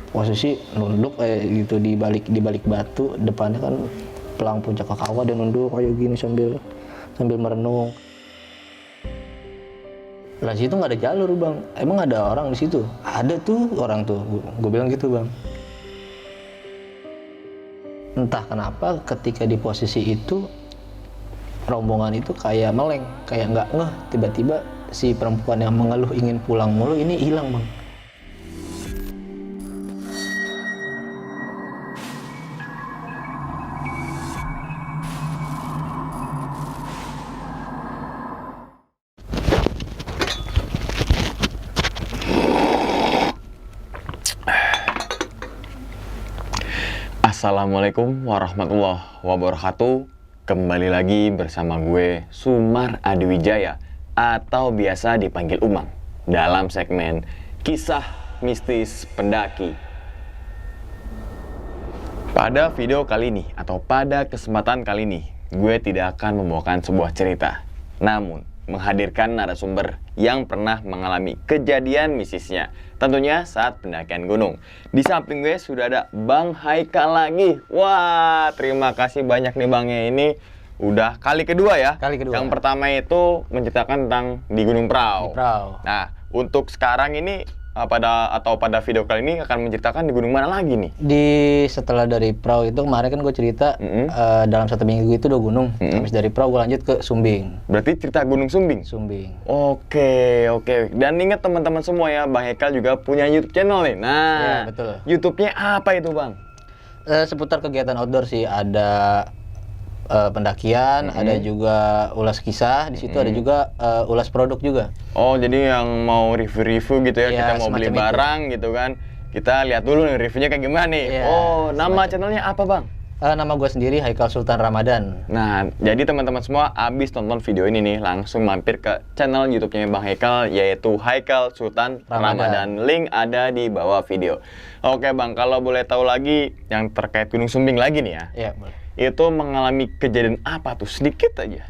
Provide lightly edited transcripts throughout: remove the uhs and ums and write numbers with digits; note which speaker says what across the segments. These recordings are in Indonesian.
Speaker 1: posisi nunduk gitu di balik batu, depannya kan pelang puncak Kakawa, dan nunduk kayak gini sambil merenung. Lah situ nggak ada jalur bang, emang ada orang di situ? Ada tuh orang tuh, gue bilang gitu bang. Entah kenapa ketika di posisi itu rombongan itu kayak meleng, kayak nggak ngeh, tiba-tiba si perempuan yang mengeluh ingin pulang mulu ini hilang bang.
Speaker 2: Assalamualaikum warahmatullahi wabarakatuh. Kembali lagi bersama gue Sumar Adiwijaya atau biasa dipanggil Umang dalam segmen Kisah Mistis Pendaki. Pada video kali ini atau pada kesempatan kali ini, gue tidak akan membawakan sebuah cerita, namun menghadirkan narasumber yang pernah mengalami kejadian mistisnya, tentunya saat pendakian gunung. Di samping gue sudah ada Bang Haikal lagi. Wah, terima kasih banyak nih Bangnya, ini udah kali kedua ya.
Speaker 1: Kali kedua.
Speaker 2: Yang pertama itu menceritakan tentang di Gunung Prau.
Speaker 1: Di Prau.
Speaker 2: Nah, untuk sekarang ini pada video kali ini akan menceritakan di gunung mana lagi nih?
Speaker 1: Setelah dari Prau itu kemarin kan gue cerita dalam 1 minggu itu 2 gunung. Habis dari Prau gue lanjut ke Sumbing.
Speaker 2: Berarti cerita Gunung Sumbing?
Speaker 1: Sumbing.
Speaker 2: Oke. Dan ingat teman-teman semua ya, Bang Haikal juga punya YouTube channel nih. Nah,
Speaker 1: ya, betul.
Speaker 2: YouTube-nya apa itu Bang?
Speaker 1: Seputar kegiatan outdoor sih, ada pendakian, ada juga ulas kisah, di situ ada juga ulas produk juga.
Speaker 2: Oh, jadi yang mau review-review gitu ya, kita mau beli barang gitu kan, kita lihat dulu nih reviewnya kayak gimana nih.
Speaker 1: Ya,
Speaker 2: oh, nama channelnya apa Bang?
Speaker 1: Nama gue sendiri Haikal Sultan Ramadan.
Speaker 2: Nah, jadi teman-teman semua abis tonton video ini nih, langsung mampir ke channel YouTube-nya Bang Haikal, yaitu Haikal Sultan Ramadan. Link ada di bawah video. Oke Bang, kalau boleh tahu lagi yang terkait Gunung Sumbing lagi nih ya.
Speaker 1: Iya, boleh.
Speaker 2: Itu mengalami kejadian apa tuh? Sedikit aja.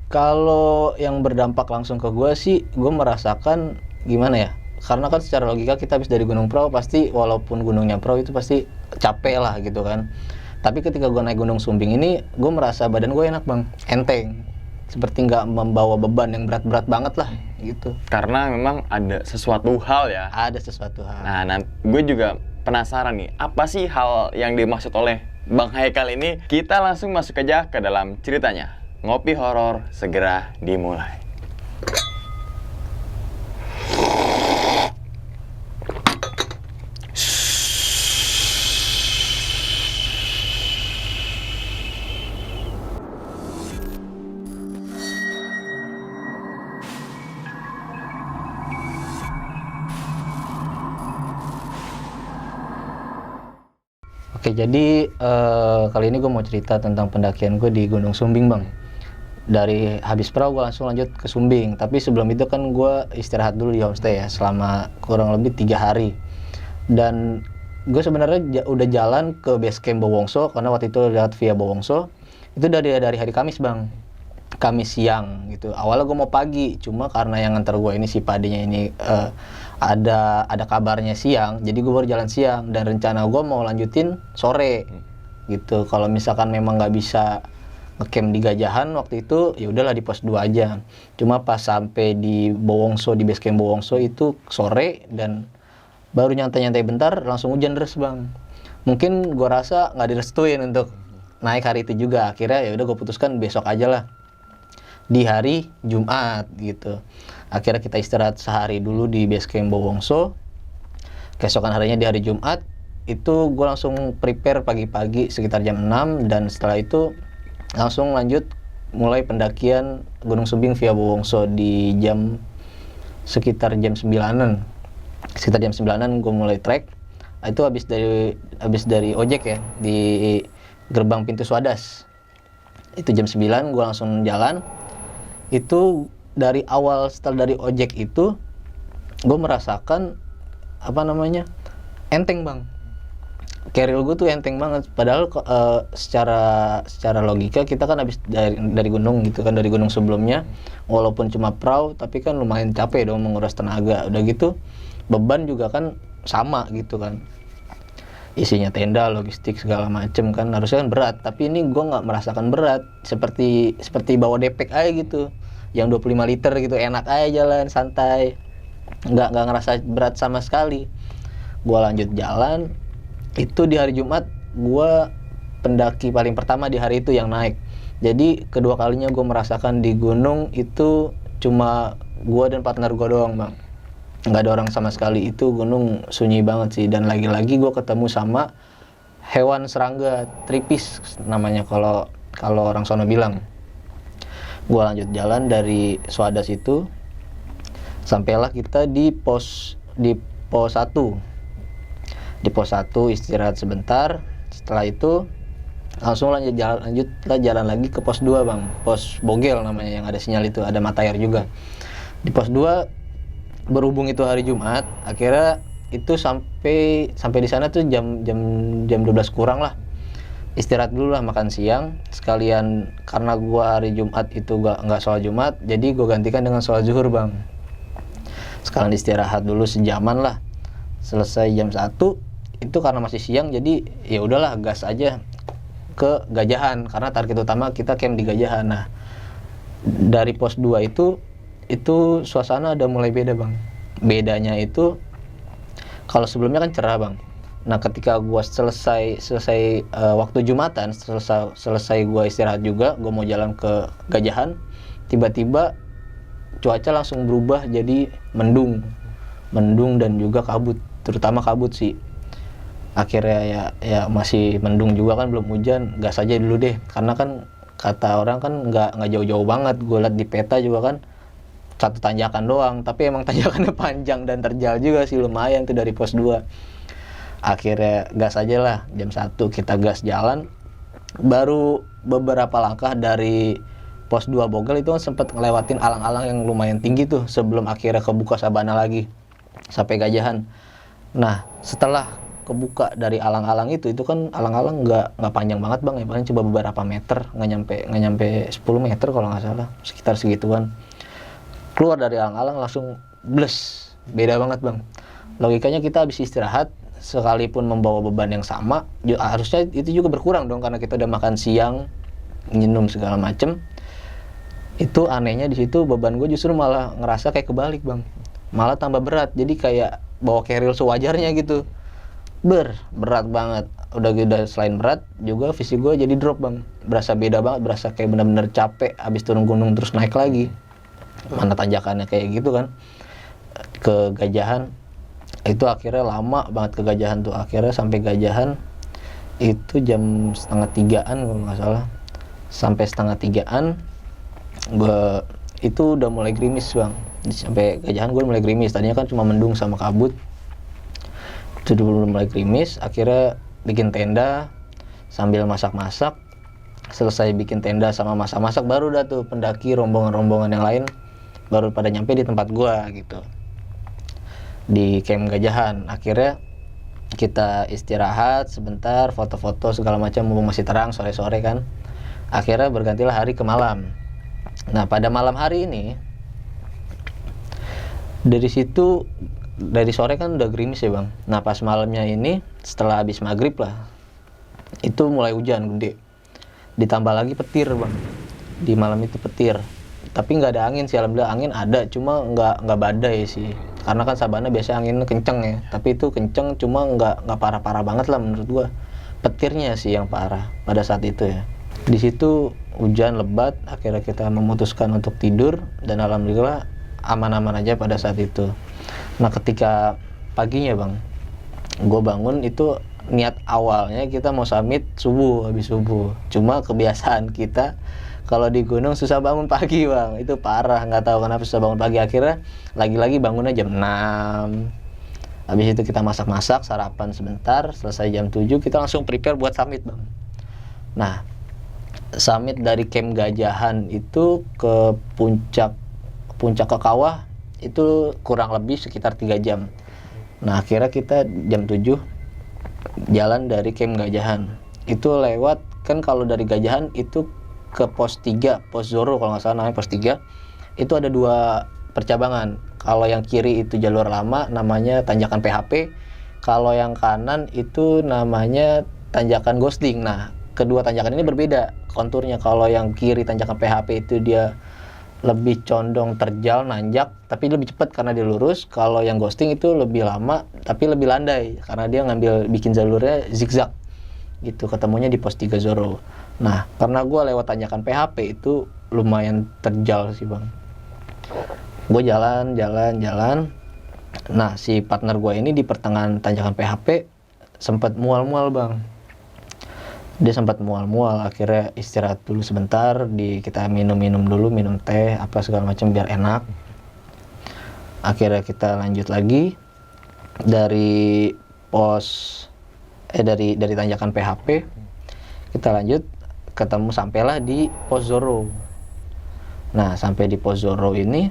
Speaker 1: Kalau yang berdampak langsung ke gue sih, gue merasakan gimana ya? Karena kan secara logika kita habis dari Gunung Prau, pasti walaupun gunungnya Prau itu pasti capek lah gitu kan. Tapi ketika gue naik Gunung Sumbing ini, gue merasa badan gue enak bang, enteng. Seperti nggak membawa beban yang berat-berat banget lah gitu.
Speaker 2: Karena memang ada sesuatu hal ya.
Speaker 1: Ada sesuatu hal.
Speaker 2: Nah, gue juga penasaran nih, apa sih hal yang dimaksud oleh Bang Haikal ini? Kita langsung masuk aja ke dalam ceritanya. Ngopi horor segera dimulai.
Speaker 1: Oke, jadi kali ini gue mau cerita tentang pendakian gue di Gunung Sumbing bang. Dari habis Prau gue langsung lanjut ke Sumbing. Tapi sebelum itu kan gue istirahat dulu di homestay ya, selama kurang lebih 3 hari. Dan gue sebenarnya udah jalan ke base camp Bowongso, karena waktu itu lewat via Bowongso. Itu dari hari Kamis bang, Kamis siang gitu. Awalnya gue mau pagi, cuma karena yang nganter gue ini si Padinya ini ada kabarnya siang, jadi gue baru jalan siang. Dan rencana gue mau lanjutin sore gitu. Kalau misalkan memang nggak bisa ngecamp di Gajahan waktu itu, ya udahlah di pos 2 aja. Cuma pas sampai di Bowongso, di base camp Bowongso itu sore, dan baru nyantai-nyantai bentar langsung hujan deras bang. Mungkin gue rasa nggak direstuin untuk naik hari itu juga. Akhirnya ya udah gue putuskan besok aja lah, di hari Jumat gitu. Akhirnya kita istirahat sehari dulu di base camp Bowongso. Keesokan harinya di hari Jumat itu gue langsung prepare pagi-pagi sekitar jam 6, dan setelah itu langsung lanjut mulai pendakian Gunung Sumbing via Bowongso di sekitar jam 9-an. Sekitar jam 9-an gue mulai trek. Itu habis dari ojek ya, di gerbang pintu Swadas. Itu jam 9 gue langsung jalan. Itu dari awal, setelah dari ojek itu gue merasakan enteng bang. Keril gue tuh enteng banget. Padahal secara logika kita kan habis dari gunung gitu kan, dari gunung sebelumnya, walaupun cuma Prau tapi kan lumayan capek dong, menguras tenaga. Udah gitu beban juga kan sama gitu kan. isinya tenda, logistik segala macem kan, harusnya kan berat, tapi ini gue nggak merasakan berat, seperti bawa depek aja gitu, yang 25 liter gitu, enak aja jalan santai, nggak ngerasa berat sama sekali. Gue lanjut jalan, itu di hari Jumat gue pendaki paling pertama di hari itu yang naik. Jadi kedua kalinya gue merasakan di gunung itu cuma gue dan partner gue doang bang, nggak ada orang sama sekali. Itu gunung sunyi banget sih, dan lagi-lagi gue ketemu sama hewan serangga tripis namanya kalau orang sono bilang. Gue lanjut jalan dari Swadas itu, sampailah kita di pos 1. Di pos 1 istirahat sebentar, setelah itu langsung lanjutlah jalan lagi ke pos 2 bang, pos Bogel namanya, yang ada sinyal itu, ada mata air juga. Di pos 2 berhubung itu hari Jumat, akhirnya itu sampai di sana tuh jam 12 kurang lah. Istirahat dulu lah, makan siang sekalian, karena gua hari Jumat itu nggak sholat Jumat, jadi gua gantikan dengan sholat zuhur bang. Sekalian istirahat dulu sejaman lah. Selesai jam 1 itu, karena masih siang jadi ya udahlah gas aja ke Gajahan, karena target utama kita camp di Gajahan. Nah, dari pos 2 itu suasana udah mulai beda bang. Bedanya itu, kalau sebelumnya kan cerah bang. Nah, ketika gua selesai waktu Jumatan, selesai gua istirahat juga, gua mau jalan ke Gajahan, tiba-tiba cuaca langsung berubah jadi mendung dan juga kabut, terutama kabut sih. Akhirnya ya masih mendung juga kan, belum hujan, gas aja dulu deh, karena kan kata orang kan nggak jauh-jauh banget. Gue liat di peta juga kan satu tanjakan doang, tapi emang tanjakannya panjang dan terjal juga sih, lumayan tuh dari pos 2. Akhirnya gas aja lah, jam 1 kita gas jalan. Baru beberapa langkah dari pos 2 Bogel itu sempat ngelewatin alang-alang yang lumayan tinggi tuh, sebelum akhirnya kebuka sabana lagi sampai Gajahan. Nah, setelah kebuka dari alang-alang itu kan alang-alang nggak panjang banget bang, ya paling coba beberapa meter, nggak nyampe 10 meter kalau nggak salah, sekitar segituan. Keluar dari alang-alang langsung bles, beda banget bang. Logikanya kita habis istirahat, sekalipun membawa beban yang sama, harusnya itu juga berkurang dong, karena kita udah makan siang, minum segala macem. Itu anehnya di situ beban gue justru malah ngerasa kayak kebalik bang, malah tambah berat. Jadi kayak bawa keril sewajarnya gitu, berat banget. Udah selain berat juga fisik gue jadi drop bang, berasa beda banget, berasa kayak benar-benar capek abis turun gunung terus naik lagi, mana tanjakannya kayak gitu kan. Ke Gajahan itu akhirnya lama banget, ke Gajahan tuh akhirnya sampai Gajahan itu jam 2:30 kalau nggak salah. Sampai 2:30 gue itu udah mulai gerimis bang. Sampai Gajahan gue mulai gerimis, tadinya kan cuma mendung sama kabut, itu dulu mulai gerimis. Akhirnya bikin tenda sambil masak-masak. Selesai bikin tenda sama masak-masak, baru dah tuh pendaki rombongan-rombongan yang lain baru pada nyampe di tempat gua gitu, di camp Gajahan. Akhirnya kita istirahat sebentar, foto-foto segala macam, mumpung masih terang, sore-sore kan. Akhirnya bergantilah hari ke malam. Nah, pada malam hari ini, dari situ, dari sore kan udah gerimis ya bang. Nah, pas malamnya ini setelah habis maghrib lah, itu mulai hujan gede, ditambah lagi petir bang. Di malam itu petir, tapi nggak ada angin sih, alhamdulillah. Angin ada, cuma nggak badai sih, karena kan sabana biasa anginnya kenceng ya, tapi itu kenceng cuma nggak parah-parah banget lah menurut gua. Petirnya sih yang parah pada saat itu ya. Di situ hujan lebat, akhirnya kita memutuskan untuk tidur, dan alhamdulillah aman-aman aja pada saat itu. Nah, ketika paginya bang, gue bangun itu niat awalnya kita mau summit subuh, habis subuh. Cuma kebiasaan kita kalau di gunung susah bangun pagi bang, itu parah, nggak tahu kenapa susah bangun pagi. Akhirnya lagi-lagi bangunnya jam 6. Habis itu kita masak-masak, sarapan sebentar, selesai jam 7 kita langsung prepare buat summit bang. Nah, summit dari camp Gajahan itu ke puncak ke kawah itu kurang lebih sekitar 3 jam. Nah, akhirnya kita jam 7 jalan dari camp Gajahan. Itu lewat, kan kalau dari Gajahan itu ke pos 3, pos Zoro kalau nggak salah namanya, pos 3. Itu ada 2 percabangan. Kalau yang kiri itu jalur lama namanya tanjakan PHP, Kalau yang kanan itu namanya tanjakan ghosting. Nah, kedua tanjakan ini berbeda konturnya. Kalau yang kiri tanjakan PHP itu dia lebih condong terjal, nanjak, tapi lebih cepat karena dia lurus. Kalau yang ghosting itu lebih lama, tapi lebih landai karena dia bikin jalurnya zigzag gitu. Ketemunya di pos 3 Zoro. Nah, karena gue lewat tanjakan PHP itu lumayan terjal sih bang. Gue jalan. Nah, si partner gue ini di pertengahan tanjakan PHP sempat mual-mual bang. Dia sempat mual-mual, akhirnya istirahat dulu sebentar, kita minum dulu, minum teh apa segala macam biar enak. Akhirnya kita lanjut lagi dari dari tanjakan PHP kita lanjut, ketemu sampailah di pos Zoro. Nah, sampai di pos Zoro ini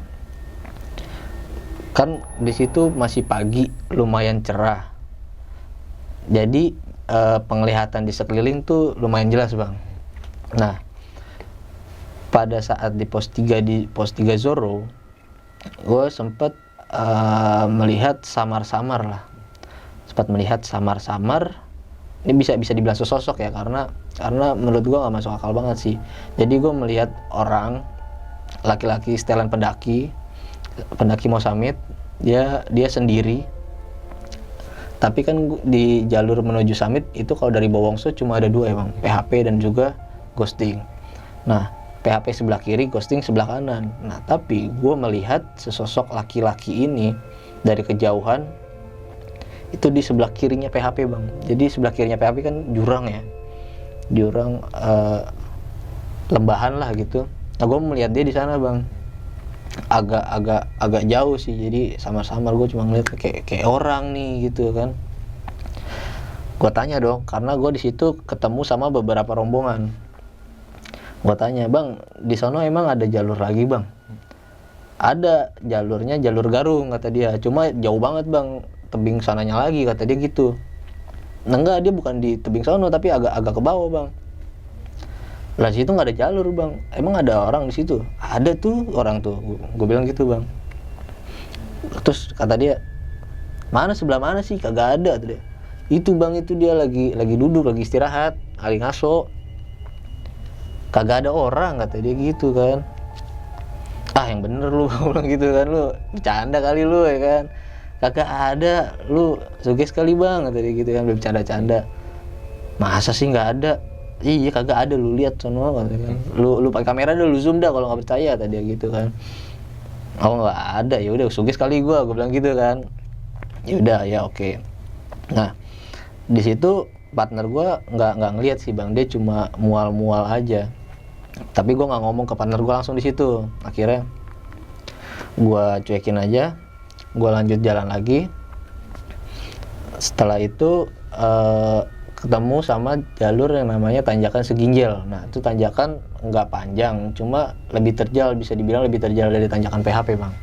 Speaker 1: kan di situ masih pagi, lumayan cerah. Jadi penglihatan di sekeliling tuh lumayan jelas bang. Nah, pada saat di pos 3 Zoro, gue sempet melihat samar-samar lah. Sempat melihat samar-samar. Ini bisa dibilang sosok ya, karena menurut gue nggak masuk akal banget sih. Jadi gue melihat orang laki-laki setelan pendaki mau summit, dia sendiri. Tapi kan di jalur menuju summit itu kalau dari Bawongso cuma ada 2 ya bang, PHP dan juga ghosting. Nah, PHP sebelah kiri, ghosting sebelah kanan. Nah, tapi gue melihat sesosok laki-laki ini dari kejauhan itu di sebelah kirinya PHP bang. Jadi sebelah kirinya PHP kan jurang ya, jurang lembahan lah gitu. Nah, gue melihat dia di sana bang, agak jauh sih, jadi samar-samar gue cuma ngeliat kayak orang nih gitu kan. Gue tanya dong, karena gue di situ ketemu sama beberapa rombongan. Gue tanya, bang, di sono emang ada jalur lagi bang? Ada, jalurnya jalur Garung kata dia, cuma jauh banget bang, tebing sananya lagi kata dia gitu. Nah enggak, dia bukan di tebing sono tapi agak ke bawah bang. Lah situ nggak ada jalur bang, emang ada orang di situ? Ada tuh orang tuh, gue bilang gitu bang. Terus kata dia, sebelah mana sih? Kagak ada tuh dia. Itu bang, itu dia lagi duduk, lagi istirahat, lagi ngaso. Kagak ada orang kata dia gitu kan. Ah yang bener lu, gue bilang gitu kan, lu bercanda kali lu ya kan. Kagak ada, lu suges kali bang kata dia gitu kan, bercanda-canda. Masa sih nggak ada? Iya kagak ada, lu lihat sono kan. Lu pakai kamera dah, lu zoom dah kalau nggak percaya tadi gitu kan. Oh nggak ada, ya udah sugis kali gue bilang gitu kan. Ya udah ya oke. Nah di situ partner gue nggak ngelihat sih bang, dia cuma mual aja. Tapi gue nggak ngomong ke partner gue langsung di situ. Akhirnya gue cuekin aja, gue lanjut jalan lagi. Setelah itu ketemu sama jalur yang namanya tanjakan Seginjel. Nah itu tanjakan nggak panjang, cuma lebih terjal, bisa dibilang lebih terjal dari tanjakan PHP bang.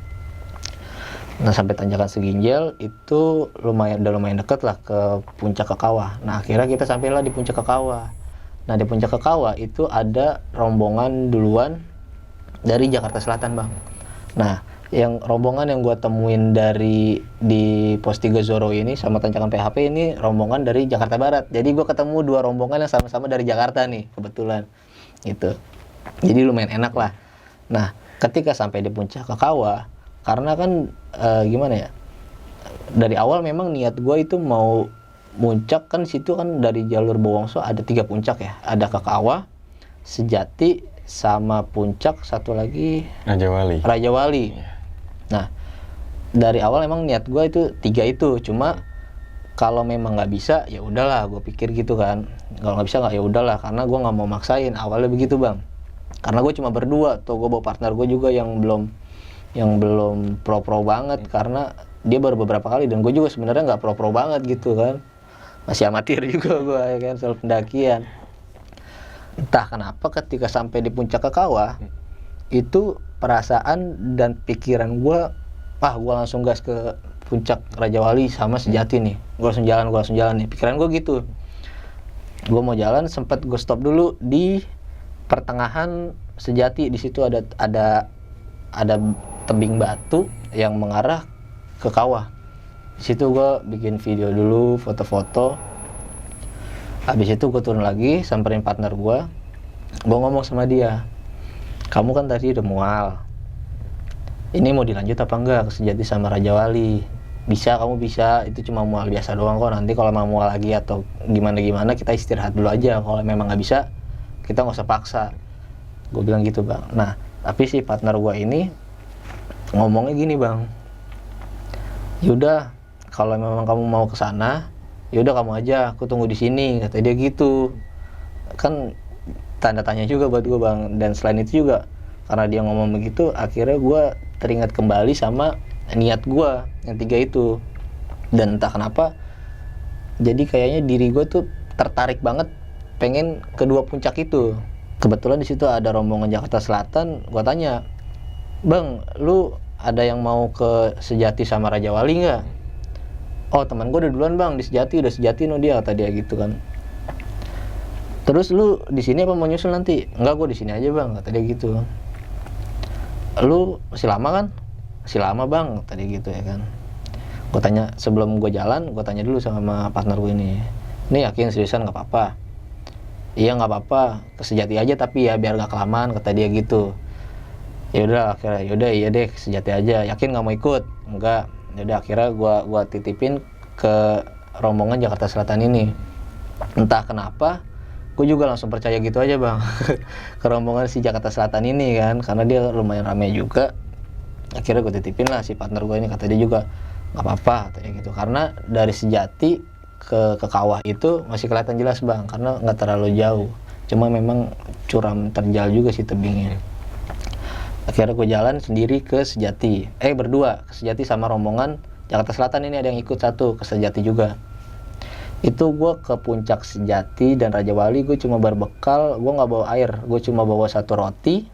Speaker 1: Nah sampai tanjakan Seginjel itu udah lumayan deket lah ke puncak Kekawah. Nah akhirnya kita sampailah di puncak Kekawah. Nah di puncak Kekawah itu ada rombongan duluan dari Jakarta Selatan bang. Nah yang rombongan yang gue temuin di pos 3 Zoro ini sama tanjakan PHP ini rombongan dari Jakarta Barat. Jadi gue ketemu 2 rombongan yang sama-sama dari Jakarta nih kebetulan gitu. Jadi lumayan enak lah. Nah ketika sampai di puncak Kekawah, karena kan gimana ya, dari awal memang niat gue itu mau muncak kan, situ kan dari jalur Bawongso ada 3 puncak ya, ada Kekawah, Sejati, sama puncak satu lagi Raja Wali. Nah dari awal emang niat gue itu 3 itu, cuma kalau memang nggak bisa ya udahlah, gue pikir gitu kan. Kalau nggak bisa nggak ya udahlah, karena gue nggak mau maksain, awalnya begitu bang. Karena gue cuma berdua tuh, gue bawa partner gue juga yang belum pro banget, karena dia baru beberapa kali dan gue juga sebenarnya nggak pro banget gitu kan, masih amatir juga gue ya kan soal pendakian. Entah kenapa ketika sampai di puncak Kekawah itu perasaan dan pikiran gue, gue langsung gas ke puncak Raja Wali sama Sejati nih, gue langsung jalan nih, pikiran gue gitu. Gue mau jalan, sempat gue stop dulu di pertengahan Sejati. Di situ ada tebing batu yang mengarah ke kawah. Di situ gue bikin video dulu, foto-foto. Habis itu gue turun lagi, samperin partner gue ngomong sama dia, kamu kan tadi udah mual, ini mau dilanjut apa enggak ke Sejati sama Raja Wali? Bisa, kamu bisa, itu cuma mual biasa doang kok, nanti kalau mau mual lagi atau gimana kita istirahat dulu aja, kalau memang nggak bisa kita nggak usah paksa, gue bilang gitu bang. Nah tapi si partner gue ini ngomongnya gini bang, yaudah kalau memang kamu mau ke sana yaudah kamu aja, aku tunggu di sini, kata dia gitu. Kan tanda tanya juga buat gue bang. Dan selain itu juga karena dia ngomong begitu, akhirnya gue teringat kembali sama niat gue yang 3 itu. Dan entah kenapa jadi kayaknya diri gue tuh tertarik banget pengen kedua puncak itu. Kebetulan di situ ada rombongan Jakarta Selatan. Gue tanya, bang, lu ada yang mau ke Sejati sama Raja Wali nggak? Oh teman gue udah duluan bang, di Sejati, udah Sejati no dia, kata dia gitu kan. Terus lu di sini apa mau nyusul nanti? Enggak, gue di sini aja bang, kata dia gitu. Lu masih lama kan? Masih lama bang, kata dia gitu ya kan. Gue tanya, sebelum gue jalan, gue tanya dulu sama partner gue ini yakin seriusan nggak apa-apa? Iya nggak apa-apa, ke Sejati aja tapi ya biar gak kelamaan, kata dia gitu. Ya udah akhirnya, yaudah iya deh ke Sejati aja. Yakin nggak mau ikut? Enggak. Yaudah akhirnya gua titipin ke rombongan Jakarta Selatan ini. Entah kenapa gue juga langsung percaya gitu aja bang ke rombongan si Jakarta Selatan ini kan, karena dia lumayan ramai juga. Akhirnya gue titipin lah si partner gue ini, kata dia juga nggak apa-apa katanya gitu, karena dari Sejati ke Kawah itu masih kelihatan jelas bang, karena nggak terlalu jauh, cuma memang curam terjal juga sih tebingnya. Akhirnya gue jalan sendiri ke Sejati, berdua ke Sejati sama rombongan Jakarta Selatan ini, ada yang ikut satu ke Sejati juga. Itu gue ke puncak Sejati dan Raja Wali gue cuma berbekal, gue nggak bawa air, gue cuma bawa 1 roti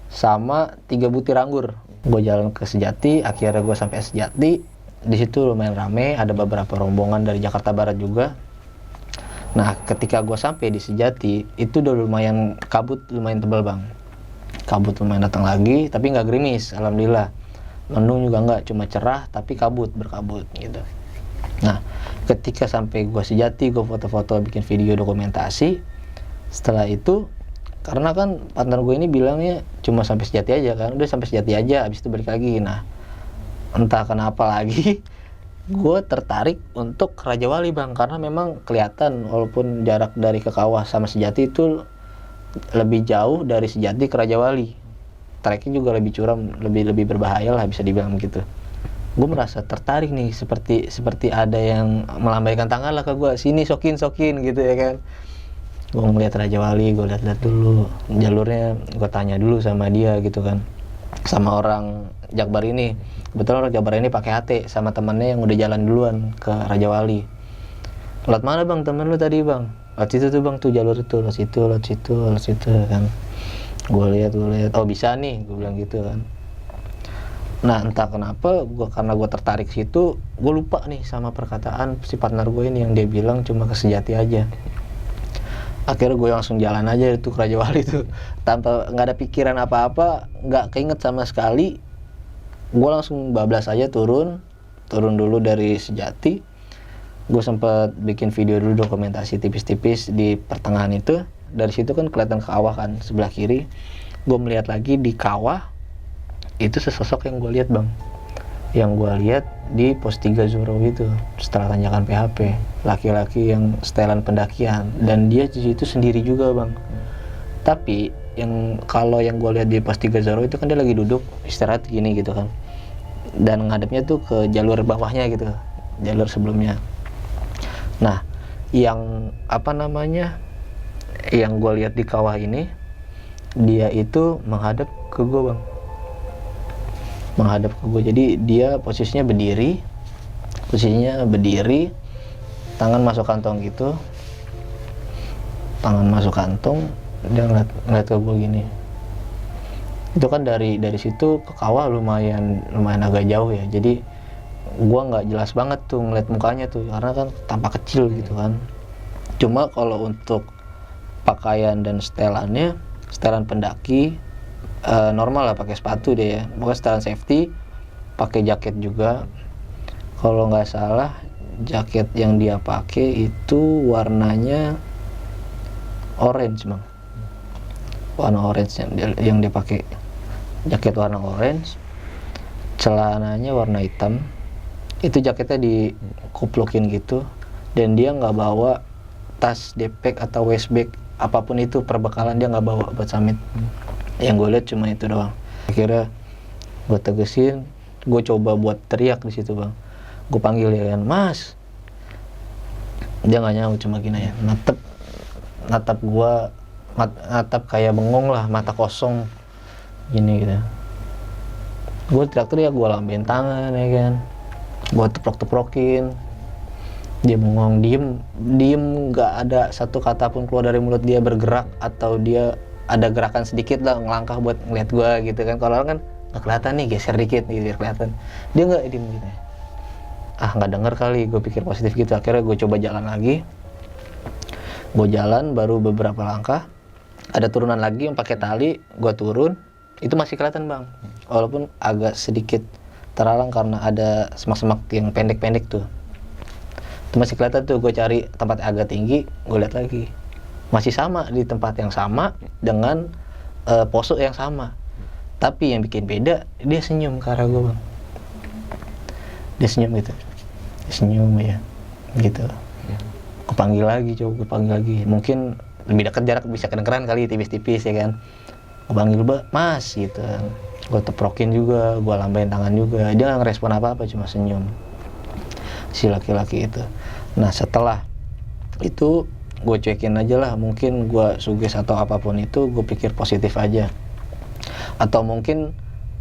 Speaker 1: sama 3 butir anggur. Gue jalan ke Sejati, akhirnya gue sampai Sejati. Di situ lumayan rame, ada beberapa rombongan dari Jakarta Barat juga. Nah ketika gue sampai di Sejati itu udah lumayan kabut, lumayan tebal bang. Kabut lumayan datang lagi, tapi nggak gerimis, alhamdulillah. Mendung juga nggak, cuma cerah tapi kabut, berkabut gitu. Nah ketika sampai gue Sejati, gue foto-foto, bikin video dokumentasi. Setelah itu, karena kan partner gue ini bilangnya cuma sampai Sejati aja kan, udah sampai Sejati aja, habis itu balik lagi. Nah entah kenapa lagi gue tertarik untuk ke Raja Wali bang, karena memang kelihatan walaupun jarak dari ke Kawah sama Sejati itu lebih jauh dari Sejati ke Raja Wali, treknya juga lebih curam, lebih berbahaya lah bisa dibilang begitu. Gue merasa tertarik nih, seperti ada yang melambaikan tangan lah ke gue, sini sokin gitu ya kan. Gue ngeliat Raja Wali, gue lihat dulu jalurnya, gue tanya dulu sama dia gitu kan, sama orang Jakbar ini. Kebetulan orang Jakbar ini pakai HT sama temannya yang udah jalan duluan ke Raja Wali. Lewat mana bang temen lu tadi bang? Lewat situ tuh bang, tuh jalur itu, lewat situ kan. Gue lihat, oh bisa nih, gue bilang gitu kan. Nah entah kenapa karena gue tertarik situ, gue lupa nih sama perkataan si partner gue ini yang dia bilang cuma ke Sejati aja. Akhirnya gue langsung jalan aja itu ke Raja Wali tuh, tanpa nggak ada pikiran apa-apa, nggak keinget sama sekali. Gue langsung bablas aja turun dulu dari Sejati. Gue sempet bikin video dulu dokumentasi tipis-tipis di pertengahan itu. Dari situ kan kelihatan Kawah kan sebelah kiri. Gue melihat lagi di Kawah itu sesosok yang gue lihat bang, yang gue lihat di pos 3 Zoro itu setelah tanjakan PHP, laki-laki yang setelan pendakian, dan dia di situ sendiri juga bang. Tapi kalau yang gue lihat di pos 3 Zoro itu kan dia lagi duduk istirahat gini gitu kan, dan ngadepnya tuh ke jalur bawahnya gitu, jalur sebelumnya. Nah yang yang gue lihat di Kawah ini, dia itu menghadap ke gue bang, jadi dia posisinya berdiri, tangan masuk kantong gitu, dia ngeliat ke gue gini. Itu kan dari situ ke Kawah lumayan agak jauh ya, jadi gue nggak jelas banget tuh ngeliat mukanya tuh, karena kan tampak kecil gitu kan. Cuma kalau untuk pakaian dan setelan pendaki normal lah, pakai sepatu deh ya, pokoknya setelan safety, pakai jaket juga. Kalau nggak salah jaket yang dia pakai itu warnanya orange bang, warna orange yang dia pakai, jaket warna orange, celananya warna hitam, itu jaketnya dikuplokin gitu, dan dia nggak bawa tas depek atau waist bag apapun itu, perbekalan dia nggak bawa buat summit. Yang gue lihat cuma itu doang. Akhirnya gue tegesin, gue coba buat teriak di situ bang, gue panggil dia kan, Mas. Dia nggak nyaut, cuma gini ya, natap gue, natap kayak bengong lah, mata kosong gini gitu. Gue teriak-teriak, gue lambain tangan ya kan, gue teprok-teprokin. Dia bengong, diem, nggak ada satu kata pun keluar dari mulut dia, bergerak atau dia ada gerakan sedikit lah ngelangkah buat ngeliat gue gitu kan. Kalau orang kan nggak kelihatan nih, geser dikit nih biar kelihatan. Dia nggak, diem gitu. Nggak denger kali, gue pikir positif gitu. Akhirnya gue coba jalan lagi. Gue jalan baru beberapa langkah, ada turunan lagi yang pakai tali. Gue turun, itu masih kelihatan bang, walaupun agak sedikit terhalang karena ada semak-semak yang pendek-pendek tuh. Itu masih kelihatan tuh. Gue cari tempat agak tinggi, gue lihat lagi masih sama di tempat yang sama dengan pose yang sama. Tapi yang bikin beda, dia senyum ke arah gue bang. Dia senyum gitu, dia senyum ya gitu. Gue panggil lagi, coba gue panggil lagi, mungkin lebih dekat jarak, bisa kedengeran kali, tipis-tipis ya kan. Gue panggil, Mas gitu. Gue teprokin juga, gue lambain tangan juga. Dia nggak ngerespon apa-apa, cuma senyum si laki-laki itu. Nah setelah itu gue cekin aja lah, mungkin gue suges atau apapun itu, gue pikir positif aja. Atau mungkin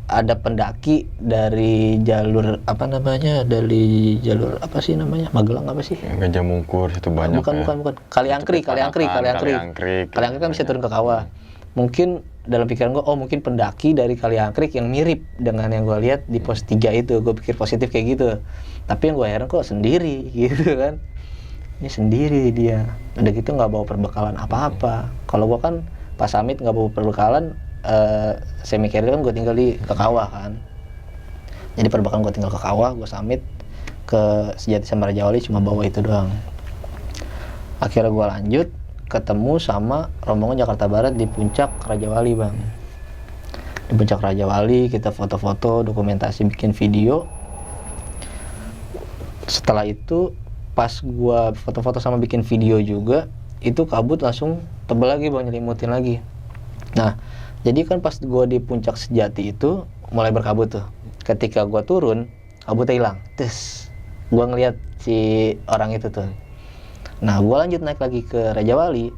Speaker 1: ada pendaki dari jalur apa namanya, dari jalur apa sih namanya, Magelang apa sih?
Speaker 2: Gajah Mungkur itu banyak.
Speaker 1: Bukan. Kaliangkrik kan bisa turun ke kawah. Mungkin dalam pikiran gue, mungkin pendaki dari Kaliangkrik yang mirip dengan yang gue lihat di pos 3 itu. Gue pikir positif kayak gitu. Tapi yang gue heran kok sendiri gitu kan. Ini sendiri dia. Udah gitu nggak bawa perbekalan apa-apa. Kalau gue kan pas summit nggak bawa perbekalan, semi carrier kan gue tinggal di Kekawah kan. Jadi perbekalan gue tinggal ke Kekawah, gue summit ke Sejati sama Raja Wali cuma bawa itu doang. Akhirnya gue lanjut ketemu sama rombongan Jakarta Barat di puncak Raja Wali bang. Di puncak Raja Wali kita foto-foto, dokumentasi, bikin video. Setelah itu pas gua foto-foto sama bikin video juga, itu kabut langsung tebel lagi bang, nyelimutin lagi. Nah jadi kan pas gua di puncak Sejati itu mulai berkabut tuh. Ketika gua turun, kabutnya hilang. Terus gua ngeliat si orang itu tuh. Nah, gue lanjut naik lagi ke Raja Wali,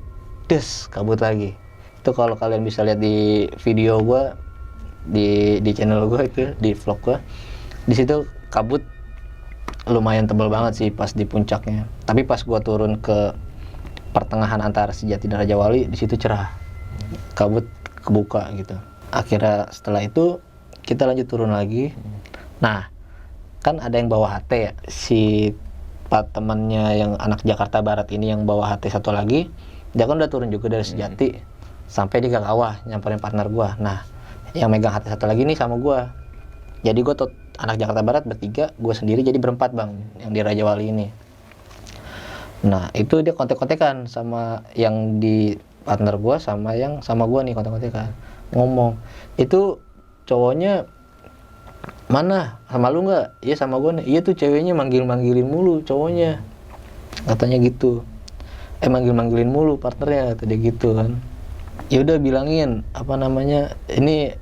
Speaker 1: kabut lagi. Itu kalau kalian bisa lihat di video gue, di channel gue itu, di vlog gue, di situ kabut lumayan tebal banget sih pas di puncaknya. Tapi pas gue turun ke pertengahan antara Sejati dan Raja Wali, di situ cerah, kabut kebuka gitu. Akhirnya setelah itu kita lanjut turun lagi. Nah, kan ada yang bawa HT ya, si temannya yang anak Jakarta Barat ini yang bawa HT satu lagi, dia kan udah turun juga dari Sejati sampai di Kekawah nyamperin partner gua. Nah yang megang HT satu lagi nih sama gua, jadi gua tuh anak Jakarta Barat bertiga, gua sendiri jadi berempat bang yang di Raja Wali ini. Nah itu dia kontek-kontekan sama yang di partner gua, sama yang sama gua nih kontek-kontekan, ngomong itu cowoknya mana, sama lu nggak? Iya sama gue nih. Iya tuh ceweknya manggilin mulu cowoknya, katanya gitu. Manggilin mulu partnernya, kata dia gitu kan. Ya udah bilangin apa namanya, ini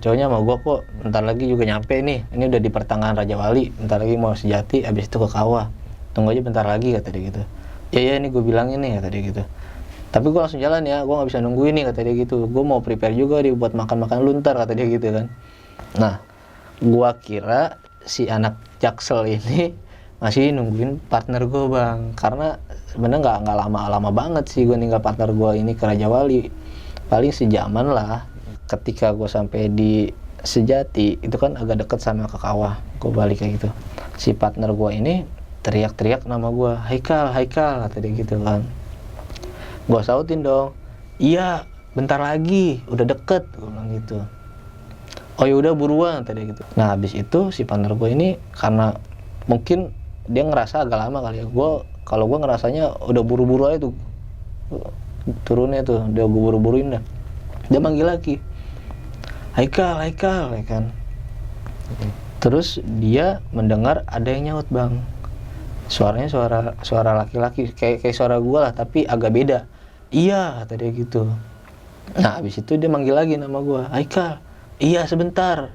Speaker 1: cowoknya sama gue kok, bentar lagi juga nyampe nih. Ini udah di pertengahan Raja Wali, bentar lagi mau Sejati, abis itu ke Kawah. Tunggu aja bentar lagi, kata dia gitu. Ya ini gue bilangin nih, kata dia gitu. Tapi gue langsung jalan ya, gue nggak bisa nungguin nih, kata dia gitu. Gue mau prepare juga nih buat makan lu ntar, kata dia gitu kan. Nah gua kira si anak Jaksel ini masih nungguin partner gua bang, karena sebenarnya nggak lama banget sih gua ninggal partner gua ini ke Raja Wali, paling sejaman lah. Ketika gua sampai di Sejati itu kan agak deket sama Kekawah, gua balik kayak gitu, si partner gua ini teriak-teriak nama gua, Haikal, kata dia gitu kan. Gua sautin dong, iya bentar lagi udah deket, gua bilang gitu. Oh ya udah buruan tadi gitu. Nah habis itu si partner gue ini karena mungkin dia ngerasa agak lama kali ya. Kalau gue ngerasanya udah buru-buru aja tuh turunnya tuh, udah gue buru-buruin dah. Dia manggil lagi, Haikal ya kan. Terus dia mendengar ada yang nyaut bang, suaranya suara laki-laki kayak suara gue lah, tapi agak beda. Iya kata dia gitu. Nah habis itu dia manggil lagi nama gue, Haikal, iya sebentar.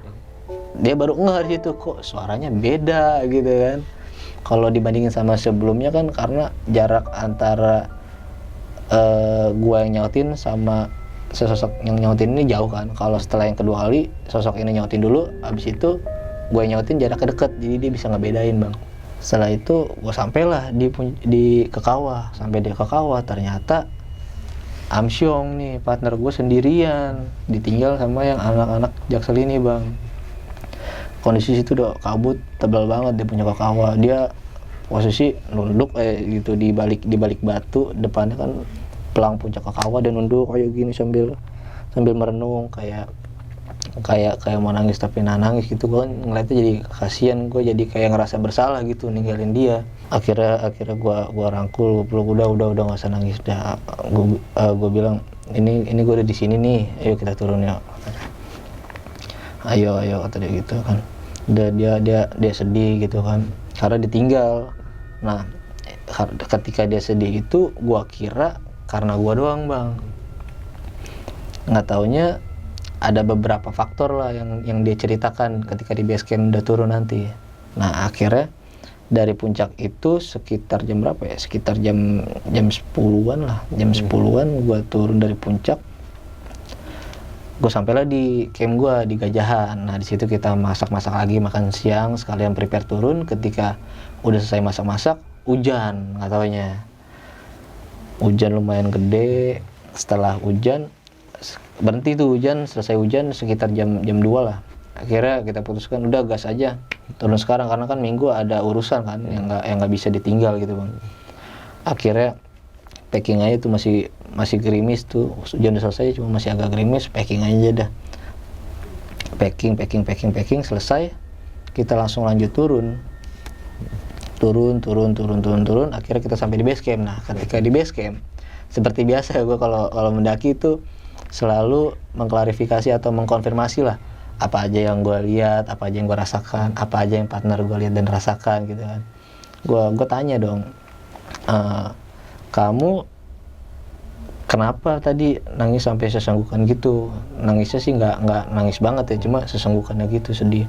Speaker 1: Dia baru ngeh di situ, kok suaranya beda gitu kan. Kalau dibandingin sama sebelumnya kan, karena jarak antara gue yang nyautin sama sesosok yang nyautin ini jauh kan. Kalau setelah yang kedua kali sosok ini nyautin dulu, habis itu gue yang nyautin jaraknya deket, jadi dia bisa ngebedain bang. Setelah itu gue sampailah ke kawah. Sampai dia ke kawah, ternyata Amsyong nih partner gue sendirian, ditinggal sama yang anak-anak Jaksel ini bang. Kondisi situ udah kabut tebal banget, dia punya ke kawah. Dia posisi nunduk gitu di balik batu, depannya kan pelang puncak ke kawah, dan nunduk kayak gini sambil merenung kayak mau nangis tapi nangis gitu. Gue ngeliatnya jadi kasihan, gue jadi kayak ngerasa bersalah gitu ninggalin dia. Akhirnya gue rangkul, gue peluk, udah nggak usah nangis dah. Gue bilang ini gue udah di sini nih, ayo kita turun ya. Ayo kata dia gitu kan. Dia sedih gitu kan karena ditinggal. Nah ketika dia sedih itu gue kira karena gue doang bang, nggak taunya ada beberapa faktor lah yang dia ceritakan ketika di base camp udah turun nanti. Nah akhirnya dari puncak itu sekitar jam berapa ya, sekitar jam 10-an lah, jam 10-an gue turun dari puncak. Gue sampailah di camp gue di Gajahan. Nah di situ kita masak lagi, makan siang sekalian prepare turun. Ketika udah selesai masak hujan, nggak taunya hujan lumayan gede. Setelah hujan berhenti tuh hujan, selesai hujan sekitar jam 2 lah. Akhirnya kita putuskan udah gas aja turun sekarang, karena kan Minggu ada urusan kan yang nggak bisa ditinggal gitu bang. Akhirnya packing aja tuh, masih gerimis tuh, hujan udah selesai cuma masih agak gerimis, packing aja dah. Packing selesai, kita langsung lanjut turun. Akhirnya kita sampai di base camp. Nah ketika di base camp, seperti biasa gue kalau mendaki itu selalu mengklarifikasi atau mengkonfirmasi lah apa aja yang gue lihat, apa aja yang gue rasakan, apa aja yang partner gue lihat dan rasakan gitu kan. Gue tanya dong, kamu kenapa tadi nangis sampai sesenggukan gitu? Nangisnya sih nggak nangis banget ya, cuma sesenggukannya gitu, sedih.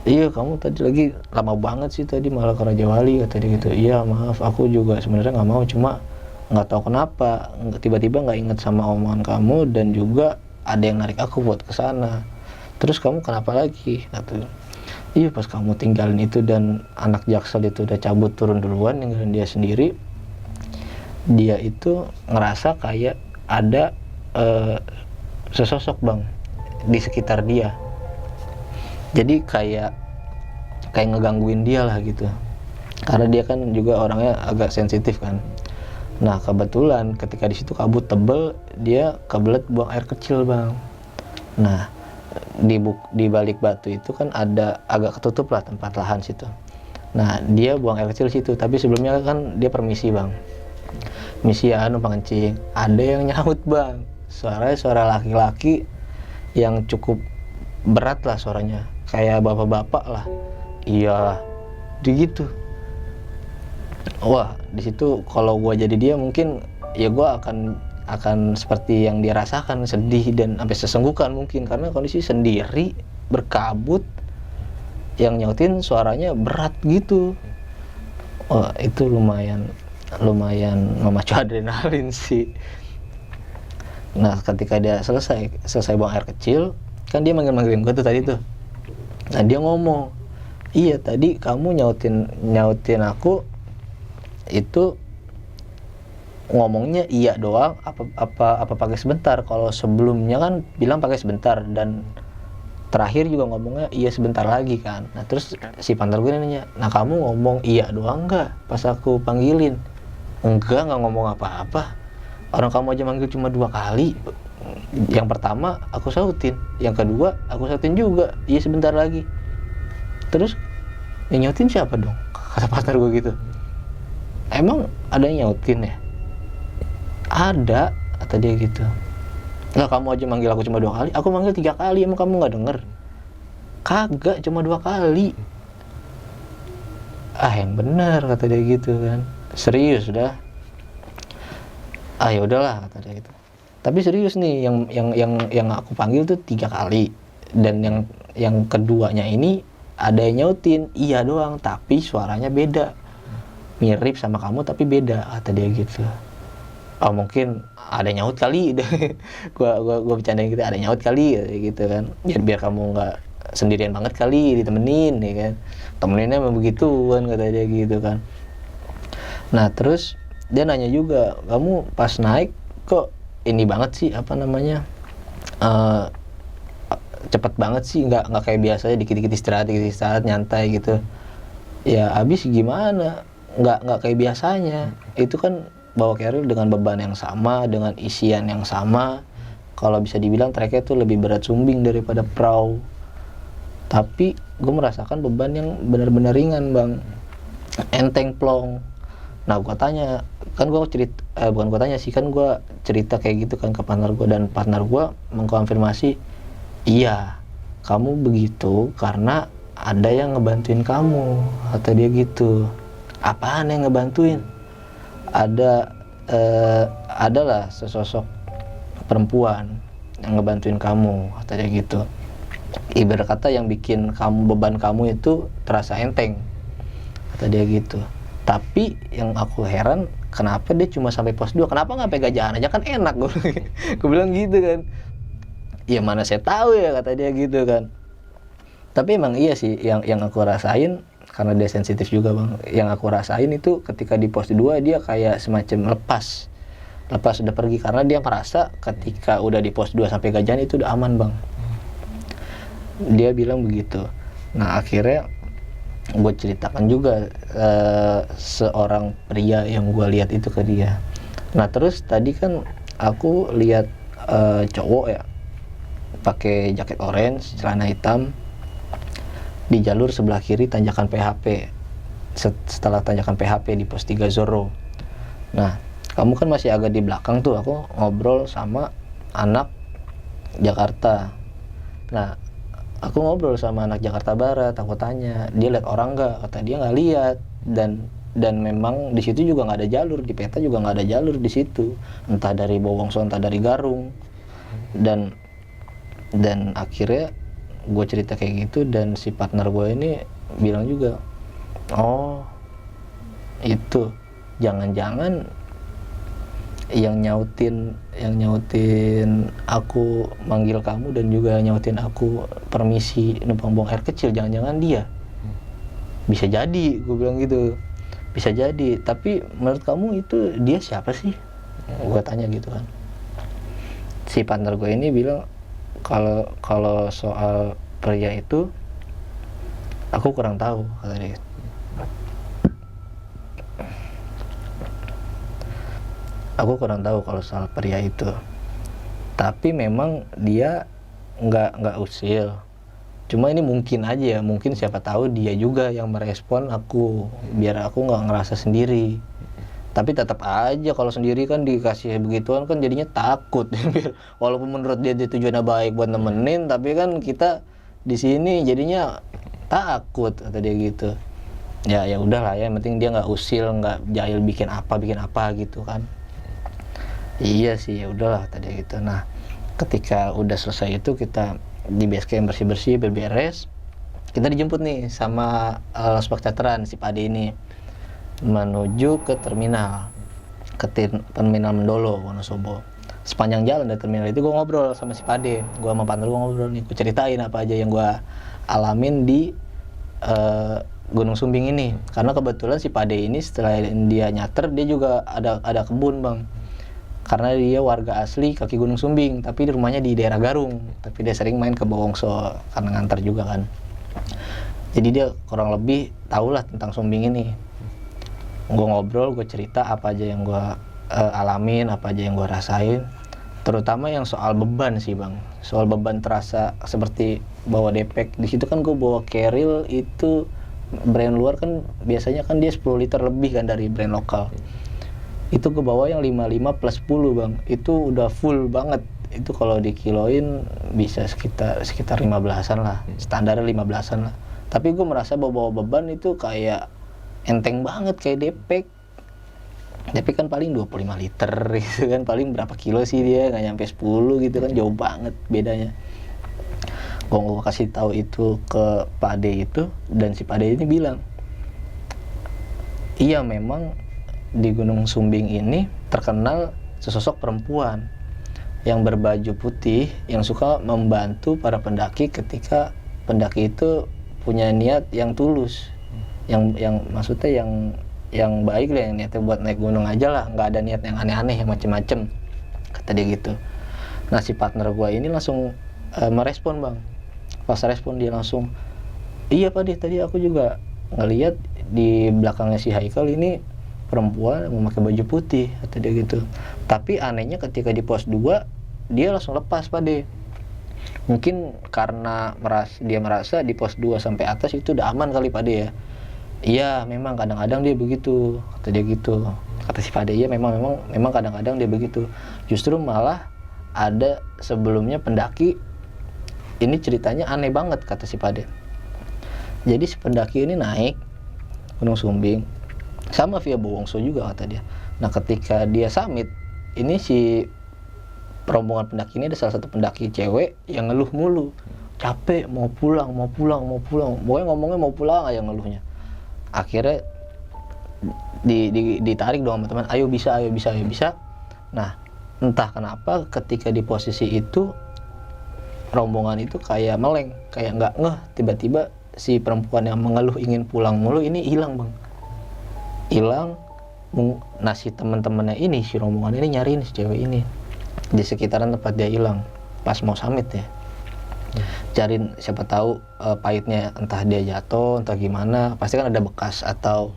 Speaker 1: Iya kamu tadi lagi lama banget sih tadi, malah ke Raja Wali kata dia gitu. Iya maaf, aku juga sebenarnya nggak mau, cuma nggak tahu kenapa tiba-tiba nggak inget sama omongan kamu, dan juga ada yang narik aku buat kesana. Terus kamu kenapa lagi? Kata iya pas kamu tinggalin itu dan anak Jaksel itu udah cabut turun duluan, ninggalin dia sendiri. Dia itu ngerasa kayak ada sesosok bang di sekitar dia. Jadi kayak ngegangguin dia lah gitu. Karena dia kan juga orangnya agak sensitif kan. Nah kebetulan ketika di situ kabut tebel, dia kebelet buang air kecil bang. Nah di balik batu itu kan ada agak ketutup lah tempat lahan situ. Nah dia buang air kecil situ, tapi sebelumnya kan dia permisi bang. Misi numpang kencing, ada yang nyaut bang. Suaranya suara laki-laki yang cukup berat lah suaranya, kayak bapak-bapak lah. Iya, gitu. Wah, di situ kalau gue jadi dia mungkin ya gue akan seperti yang dia rasakan, sedih dan sampai sesenggukan mungkin, karena kondisi sendiri berkabut, yang nyautin suaranya berat gitu. Wah, itu lumayan memacu adrenalin sih. Nah ketika dia selesai buang air kecil, kan dia manggilin gue tuh tadi tuh. Nah dia ngomong, iya tadi kamu nyautin aku itu ngomongnya iya doang apa pakai sebentar. Kalau sebelumnya kan bilang pakai sebentar, dan terakhir juga ngomongnya iya sebentar lagi kan. Nah terus si partner gue nanya, nah kamu ngomong iya doang nggak pas aku panggilin? Enggak ngomong apa-apa, orang kamu aja manggil cuma 2 kali. Yang pertama aku sautin, yang kedua aku sautin juga iya sebentar lagi. Terus Yang nyautin siapa dong? Kata partner gue gitu. Emang ada yang nyautin ya? Ada, kata dia gitu. Lah kamu aja manggil aku cuma 2 kali, aku manggil 3 kali, emang kamu nggak denger? Kagak, cuma 2 kali. Ah yang bener, kata dia gitu kan. Serius dah. Ah ya udahlah, kata dia gitu. Tapi serius nih, yang aku panggil tuh 3 kali. Dan yang keduanya ini ada yang nyautin, iya doang, tapi suaranya beda. Mirip sama kamu tapi beda, kata dia gitu. Oh mungkin ada nyaut kali. gua bercandain gitu, ada nyaut kali gitu kan, biar kamu nggak sendirian banget kali, ditemenin ya kan, temeninnya memang begitu kan, kata dia gitu kan. Nah terus dia nanya juga, kamu pas naik kok ini banget sih, apa namanya, cepet banget sih, nggak kayak biasanya dikit-dikit istirahat nyantai gitu. Ya abis gimana, nggak kayak biasanya, itu kan bawa carrier dengan beban yang sama, dengan isian yang sama. Kalau bisa dibilang treknya itu lebih berat sumbing daripada perahu, tapi gue merasakan beban yang benar-benar ringan bang, enteng plong. Nah gue tanya, kan gue bukan gue tanya sih, kan gue cerita kayak gitu kan ke partner gue, dan partner gue mengkonfirmasi, iya kamu begitu karena ada yang ngebantuin kamu, kata dia gitu. Apaan yang ngebantuin? Adalah sesosok perempuan yang ngebantuin kamu, kata dia gitu. Ibarat kata yang bikin beban kamu itu terasa enteng, kata dia gitu. Tapi yang aku heran, kenapa dia cuma sampai pos 2, kenapa nggak sampai Gajahan aja, kan enak. Gue bilang gitu kan. Ya mana saya tahu ya, kata dia gitu kan. Tapi emang iya sih, yang aku rasain, karena dia sensitif juga bang, yang aku rasain itu ketika di pos 2 dia kayak semacam lepas udah pergi, karena dia merasa ketika udah di pos 2 sampai Gajahan itu udah aman bang, dia bilang begitu. Nah akhirnya gue ceritakan juga seorang pria yang gue lihat itu ke dia. Nah terus tadi kan aku lihat cowok ya, pakai jaket orange, celana hitam, di jalur sebelah kiri tanjakan PHP. Setelah tanjakan PHP di pos 3 Zoro. Nah kamu kan masih agak di belakang tuh, aku ngobrol sama anak Jakarta. Nah aku ngobrol sama anak Jakarta Barat, aku tanya dia lihat orang nggak, kata dia nggak lihat, dan memang di situ juga nggak ada jalur, di peta juga nggak ada jalur di situ, entah dari Bowongso entah dari Garung. Dan akhirnya gue cerita kayak gitu, dan si partner gue ini bilang juga, oh itu jangan-jangan yang nyautin aku manggil kamu, dan juga nyautin aku permisi numpang buang air kecil, jangan-jangan dia. Bisa jadi, gue bilang gitu, bisa jadi. Tapi menurut kamu itu dia siapa sih, gue tanya gitu kan. Si partner gue ini bilang, kalau soal pria itu aku kurang tahu, kata dia. Aku kurang tahu kalau soal pria itu. Tapi memang dia nggak usil. Cuma ini mungkin aja ya, mungkin siapa tahu dia juga yang merespon aku, biar aku nggak ngerasa sendiri. Tapi tetap aja kalau sendiri kan dikasih begituan kan jadinya takut. Walaupun menurut dia tujuannya baik buat nemenin, tapi kan kita di sini jadinya takut, kata dia gitu. Ya udahlah ya, yang penting dia nggak usil, nggak jahil bikin apa gitu kan. Iya sih, ya udahlah tadi gitu. Nah ketika udah selesai itu, kita di base camp bersih berberes, kita dijemput nih sama spek charteran si Pade ini menuju ke terminal Mendolo, Wonosobo. Sepanjang jalan dari terminal itu gue ngobrol sama si Pade, gue sama partner gue ngobrol nih, gue ceritain apa aja yang gue alamin di Gunung Sumbing ini. Karena kebetulan si Pade ini setelah dia nyater, dia juga ada kebun bang, karena dia warga asli kaki Gunung Sumbing, tapi di rumahnya di daerah Garung, tapi dia sering main ke Bowongso karena nganter juga kan. Jadi dia kurang lebih tahulah tentang Sumbing ini. Gue ngobrol, gue cerita apa aja yang gue alamin, apa aja yang gue rasain, terutama yang soal beban sih bang. Soal beban terasa seperti bawa depek. Di situ kan gue bawa keril itu brand luar kan biasanya kan dia 10 liter lebih kan dari brand lokal. Itu ke bawah yang 55 plus 10 bang, itu udah full banget. Itu kalau dikiloin bisa sekitar 15-an lah, standarnya 15-an lah. Tapi gue merasa bawa beban itu kayak enteng banget, kayak depek. Depek kan paling 25 liter gitu kan, paling berapa kilo sih dia, nggak nyampe 10 gitu kan, jauh banget bedanya. Gue kasih tahu itu ke Pak Ade itu, dan si Pak Ade ini bilang, iya memang di Gunung Sumbing ini terkenal sesosok perempuan yang berbaju putih yang suka membantu para pendaki ketika pendaki itu punya niat yang tulus, yang maksudnya yang baik lah, yang niatnya buat naik gunung aja lah, nggak ada niat yang aneh-aneh yang macem-macem, kata dia gitu. Nah si partner gue ini langsung merespon bang. Pas respon dia langsung, iya Pak De, tadi aku juga ngeliat di belakangnya si Haikal ini perempuan yang memakai baju putih, kata dia gitu. Tapi anehnya ketika di pos 2 dia langsung lepas Pak De. Mungkin karena dia merasa di pos 2 sampai atas itu udah aman kali Pak De ya. Iya memang kadang-kadang dia begitu, kata dia gitu. Kata si Pak De, iya memang kadang-kadang dia begitu. Justru malah ada sebelumnya pendaki, ini ceritanya aneh banget kata si Pak De. Jadi si pendaki ini naik Gunung Sumbing sama via Bowongso juga kata dia. Nah ketika dia summit, ini si rombongan pendaki ini ada salah satu pendaki cewek yang ngeluh mulu, capek, mau pulang. Pokoknya ngomongnya mau pulang aja ngeluhnya. Akhirnya ditarik dong sama teman, ayo bisa. Nah entah kenapa ketika di posisi itu rombongan itu kayak meleng, kayak nggak ngeh, tiba-tiba si perempuan yang mengeluh ingin pulang mulu ini hilang bang, hilang. Nah si teman-temannya ini, si rombongan ini nyariin si cewek ini di sekitaran tempat dia hilang pas mau summit ya, cariin siapa tahu pahitnya, entah dia jatuh entah gimana, pasti kan ada bekas atau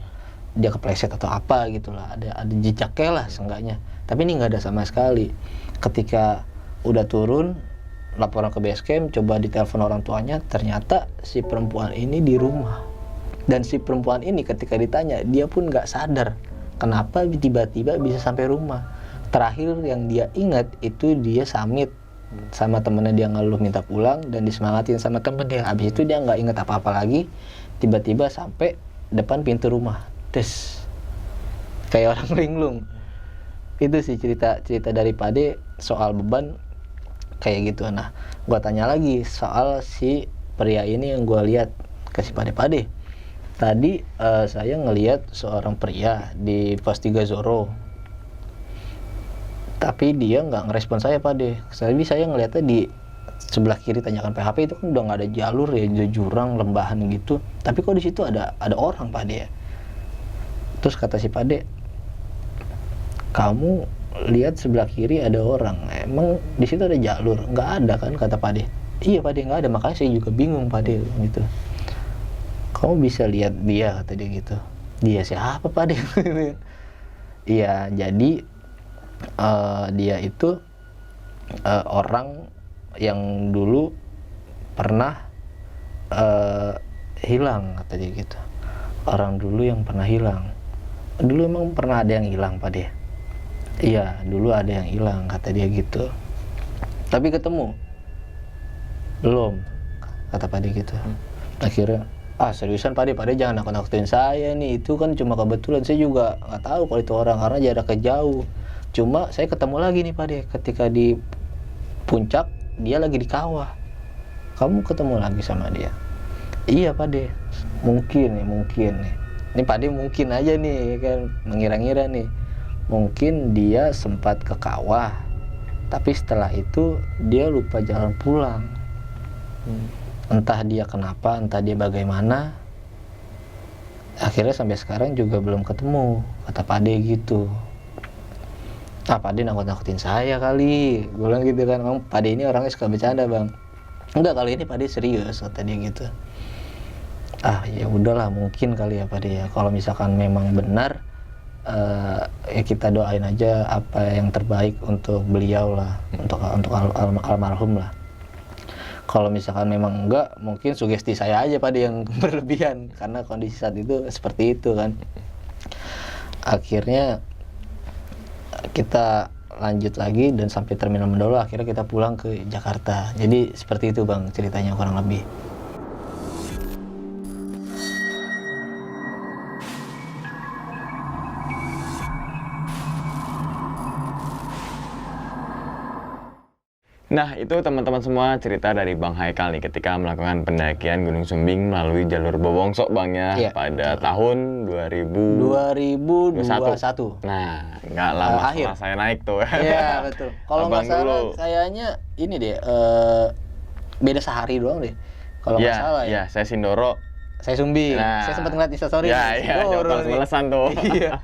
Speaker 1: dia kepleset atau apa gitulah, ada jejaknya lah seenggaknya. Tapi ini nggak ada sama sekali. Ketika udah turun laporan ke base camp, coba ditelepon orang tuanya, ternyata si perempuan ini di rumah. Dan si perempuan ini ketika ditanya, dia pun nggak sadar kenapa tiba-tiba bisa sampai rumah. Terakhir yang dia ingat itu dia summit sama temennya, dia ngeluh minta pulang dan disemangatin sama temennya. Habis itu dia nggak ingat apa-apa lagi, tiba-tiba sampai depan pintu rumah, tes kayak orang linglung. Itu sih cerita dari Pak De soal beban kayak gitu. Nah, gua tanya lagi soal si pria ini yang gua lihat ke si Pak De. Tadi saya ngelihat seorang pria di pos 3 Zoro, tapi dia nggak ngerespon saya Pak De. Tapi saya ngelihatnya di sebelah kiri tanjakan PHP itu kan udah nggak ada jalur ya, ada jurang, lembahan gitu. Tapi kok di situ ada orang Pak De ya. Terus kata si Pak De, kamu lihat sebelah kiri ada orang, emang di situ ada jalur? Nggak ada kan, kata Pak De. Iya Pak De, nggak ada, makanya saya juga bingung Pak De gitu. Kamu bisa lihat dia, kata dia gitu. Dia siapa Pak De? Iya, jadi dia itu orang yang dulu pernah hilang, kata dia gitu. Orang dulu yang pernah hilang. Dulu emang pernah ada yang hilang Pak De? Iya, dulu ada yang hilang, kata dia gitu. Tapi ketemu? Belum, kata Pak De gitu. Akhirnya, seriusan Pak De jangan nakut-nakutin saya nih, itu kan cuma kebetulan, saya juga nggak tahu kalau itu orang karena jaraknya jauh. Cuma saya ketemu lagi nih Pak De, ketika di puncak dia lagi di kawah. Kamu ketemu lagi sama dia? Iya Pak De, mungkin nih. Ini Pak De mungkin aja nih kan, mengira-ngira nih. Mungkin dia sempat ke kawah, tapi setelah itu dia lupa jalan pulang. Entah dia kenapa, entah dia bagaimana. Akhirnya sampai sekarang juga belum ketemu, kata Pak De gitu. Pak De nakut-nakutin saya kali, gue bilang gitu kan. Emang Pak De ini orangnya suka bercanda bang. Enggak, kali ini Pak De serius, kata dia gitu. Ya udahlah, mungkin kali ya Pak De ya. Kalau misalkan memang benar, ya kita doain aja apa yang terbaik untuk beliau lah, untuk almarhum lah. Kalau misalkan memang enggak, mungkin sugesti saya aja pada yang berlebihan karena kondisi saat itu seperti itu kan. Akhirnya kita lanjut lagi dan sampai terminal Mandolo, akhirnya kita pulang ke Jakarta. Jadi seperti itu Bang ceritanya kurang lebih.
Speaker 2: Nah, itu teman-teman semua cerita dari Bang Haikal nih ketika melakukan pendakian Gunung Sumbing melalui jalur Bowongso Bang ya,
Speaker 1: Iya,
Speaker 2: pada tahun
Speaker 1: 2021.
Speaker 2: Nah, nggak lama
Speaker 1: Akhir.
Speaker 2: setelah saya naik tuh.
Speaker 1: Iya betul. Kalau nggak
Speaker 2: Abang
Speaker 1: salah
Speaker 2: dulu.
Speaker 1: kayaknya ini deh beda sehari doang deh. Kalau nggak salah ya.
Speaker 2: Iya, saya Sindoro.
Speaker 1: Saya Sumbing.
Speaker 2: Nah,
Speaker 1: Saya sempat ngeliat instastory.
Speaker 2: Iya, Jawa Melesan tuh.
Speaker 1: Iya.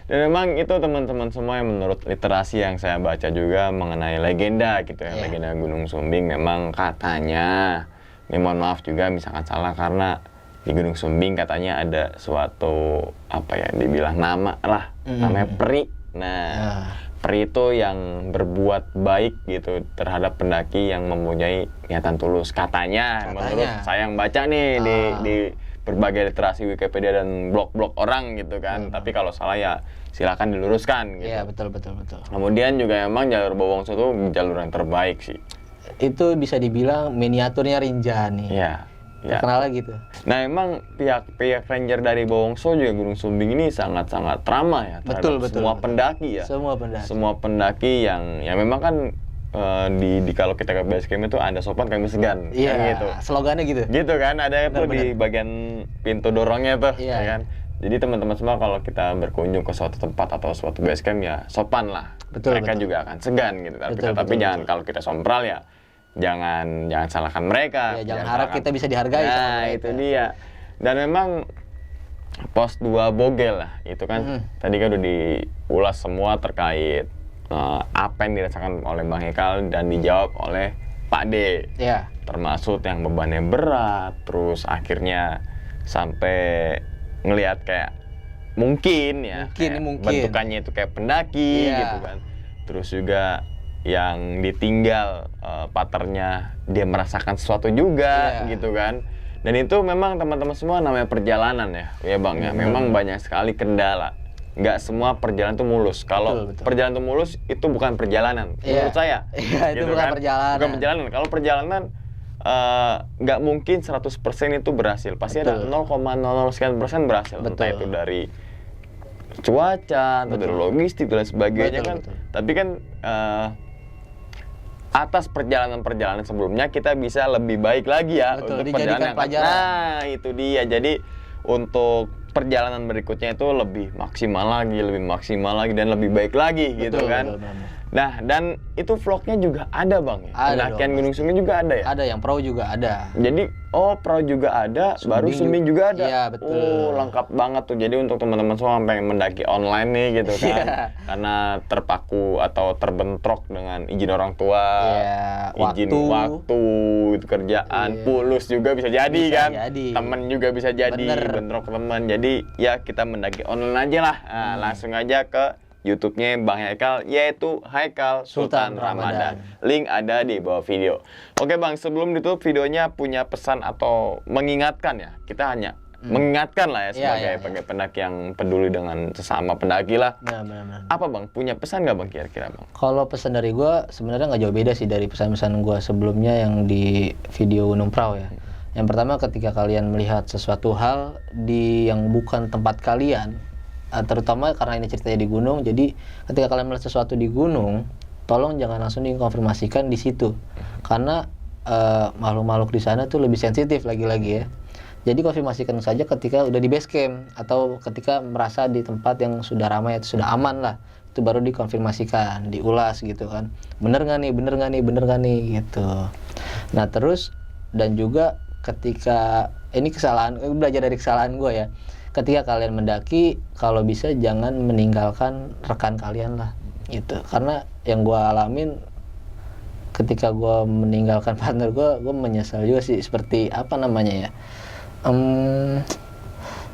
Speaker 2: Dan memang itu teman-teman semua yang menurut literasi yang saya baca juga mengenai legenda gitu ya,
Speaker 1: Iya.
Speaker 2: legenda Gunung Sumbing memang katanya, ini mohon maaf juga misalkan salah karena di Gunung Sumbing katanya ada suatu apa ya dibilang nama lah, namanya peri. Nah, peri itu yang berbuat baik gitu terhadap pendaki yang mempunyai niatan tulus katanya. Menurut saya yang baca nih di berbagai literasi Wikipedia dan blog-blog orang gitu kan. Tapi kalau salah ya silakan diluruskan gitu.
Speaker 1: Iya betul.
Speaker 2: Kemudian juga emang jalur Bowongso itu jalur yang terbaik sih.
Speaker 1: Itu bisa dibilang miniaturnya Rinjani.
Speaker 2: Iya. Ya.
Speaker 1: Terkenalnya gitu.
Speaker 2: Nah emang pihak ranger dari Bowongso juga Gunung Sumbing ini sangat-sangat ramah ya terhadap semua pendaki ya. Semua pendaki yang ya memang kan di kalau kita ke base camp itu ada sopan kami segan.
Speaker 1: Iya.
Speaker 2: Kan gitu.
Speaker 1: Slogannya gitu.
Speaker 2: Gitu kan ada itu di bagian pintu dorongnya tuh.
Speaker 1: Iya.
Speaker 2: Ya kan. Jadi teman-teman semua kalau kita berkunjung ke suatu tempat atau suatu base camp ya sopan lah. Mereka juga akan segan gitu. Tapi jangan kalau kita sompral ya jangan salahkan mereka.
Speaker 1: Ya, jangan harap kita bisa dihargai sama
Speaker 2: nah,
Speaker 1: mereka.
Speaker 2: itu dia. Dan memang pos 2 Bogel lah, itu kan tadi kan udah diulas semua terkait apa yang dirasakan oleh Bang Haikal dan dijawab oleh Pak D.
Speaker 1: Iya.
Speaker 2: Termasuk yang bebannya berat, terus akhirnya sampai ngelihat kayak mungkin bentukannya itu kayak pendaki gitu kan. Terus juga yang ditinggal paternya dia merasakan sesuatu juga gitu kan. Dan itu memang teman-teman semua namanya perjalanan ya Bang ya. Memang banyak sekali kendala. Nggak semua perjalanan itu mulus. Kalau perjalanan itu mulus itu bukan perjalanan menurut saya.
Speaker 1: Iya, itu
Speaker 2: gitu
Speaker 1: bukan
Speaker 2: kan?
Speaker 1: perjalanan.
Speaker 2: Bukan perjalanan. Kalau perjalanan nggak mungkin 100% itu berhasil. Pasti ada 0,00 sekian persen berhasil. Entah itu dari cuaca, atau dari logistik dan sebagainya kan. Tapi kan atas perjalanan-perjalanan sebelumnya kita bisa lebih baik lagi ya untuk perjalanan. Nah, itu dia. Jadi untuk perjalanan berikutnya itu lebih maksimal lagi dan lebih baik lagi gitu kan. Nah, dan itu vlognya juga ada Bang ya? Pendakian Gunung Sumbing juga ada ya?
Speaker 1: Ada, yang pro juga ada.
Speaker 2: Jadi, pro juga ada, baru Sumbing juga ada?
Speaker 1: Iya, betul.
Speaker 2: Oh, lengkap banget tuh. Jadi untuk teman-teman semua yang pengen mendaki online nih gitu kan. Karena terpaku atau terbentrok dengan izin orang tua, izin waktu, itu kerjaan, pulus juga bisa jadi kan. Temen juga bisa jadi, bentrok teman. Jadi, ya kita mendaki online aja lah. Nah, langsung aja ke YouTube-nya Bang Haikal, yaitu Haikal Sultan Ramadan. Link ada di bawah video. Oke Bang, sebelum ditutup videonya punya pesan atau mengingatkan ya? Kita hanya mengingatkan lah ya sebagai pendaki yang peduli dengan sesama pendaki lah.
Speaker 1: Benar.
Speaker 2: Apa Bang, punya pesan nggak Bang kira-kira Bang?
Speaker 1: Kalau pesan dari gue sebenarnya nggak jauh beda sih dari pesan-pesan gue sebelumnya yang di video Gunung Prau ya. Yang pertama, ketika kalian melihat sesuatu hal yang bukan tempat kalian, terutama karena ini ceritanya di gunung, jadi ketika kalian melihat sesuatu di gunung, tolong jangan langsung dikonfirmasikan di situ, karena makhluk-makhluk di sana tuh lebih sensitif lagi-lagi ya. Jadi konfirmasikan saja ketika udah di base camp atau ketika merasa di tempat yang sudah ramai atau sudah aman lah, itu baru dikonfirmasikan, diulas gitu kan, bener nggak nih gitu. Nah terus dan juga ketika ini belajar dari kesalahan gue ya. Ketika kalian mendaki, kalau bisa jangan meninggalkan rekan kalian lah, gitu. Karena yang gue alamin, ketika gue meninggalkan partner gue menyesal juga sih. Seperti apa namanya ya?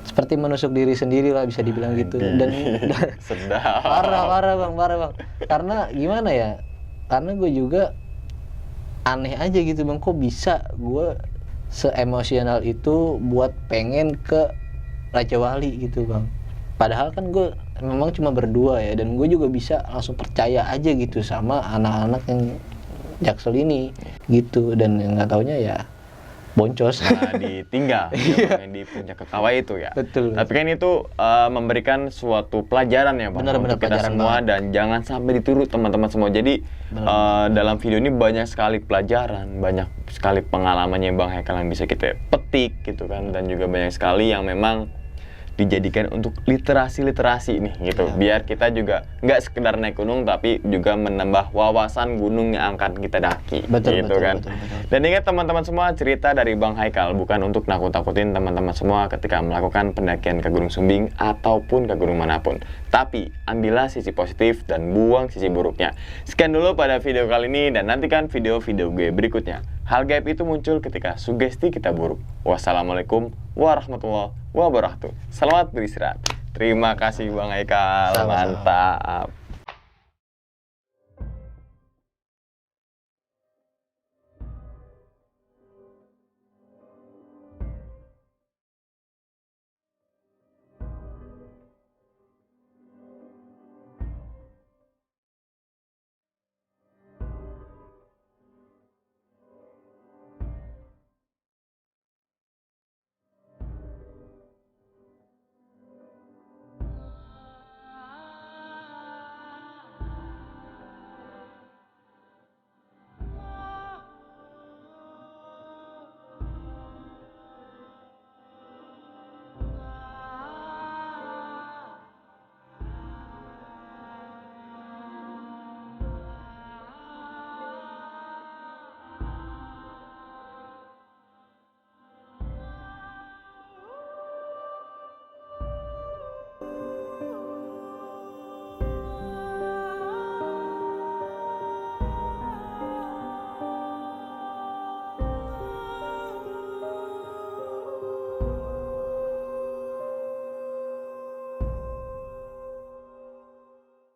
Speaker 1: Seperti menusuk diri sendiri lah, bisa dibilang gitu. Dan
Speaker 2: sedap.
Speaker 1: Parah bang. Karena gimana ya? Karena gue juga aneh aja gitu bang, kok bisa gue seemosional itu buat pengen ke Raja Wali gitu bang. Padahal kan gue memang cuma berdua ya, dan gue juga bisa langsung percaya aja gitu sama anak-anak yang Jaksel ini gitu, dan yang nggak taunya ya boncos.
Speaker 2: Nah, ditinggal yang di puncak Kekawai itu ya.
Speaker 1: Betul.
Speaker 2: Tapi kan itu memberikan suatu pelajaran ya Bang
Speaker 1: Benar-benar
Speaker 2: untuk kita
Speaker 1: pelajaran
Speaker 2: semua,
Speaker 1: banget.
Speaker 2: dan jangan sampai ditiru teman-teman semua. Jadi dalam video ini banyak sekali pelajaran, banyak sekali pengalamannya Bang Haikal yang bisa kita petik gitu kan, dan juga banyak sekali yang memang dijadikan untuk literasi nih gitu, biar kita juga nggak sekedar naik gunung tapi juga menambah wawasan gunung yang akan kita daki.
Speaker 1: Betul,
Speaker 2: gitu
Speaker 1: betul,
Speaker 2: kan.
Speaker 1: betul.
Speaker 2: Dan ingat teman-teman semua, cerita dari Bang Haikal bukan untuk nakut-nakutin teman-teman semua ketika melakukan pendakian ke Gunung Sumbing ataupun ke gunung manapun, tapi ambillah sisi positif dan buang sisi buruknya. Sekian dulu pada video kali ini, dan nantikan video-video gue berikutnya. Hal gaib itu muncul ketika sugesti kita buruk. Wassalamualaikum warahmatullahi wabarakatuh. Selamat beristirahat. Terima kasih Bang Haikal.
Speaker 1: Sama-sama.
Speaker 2: Mantap.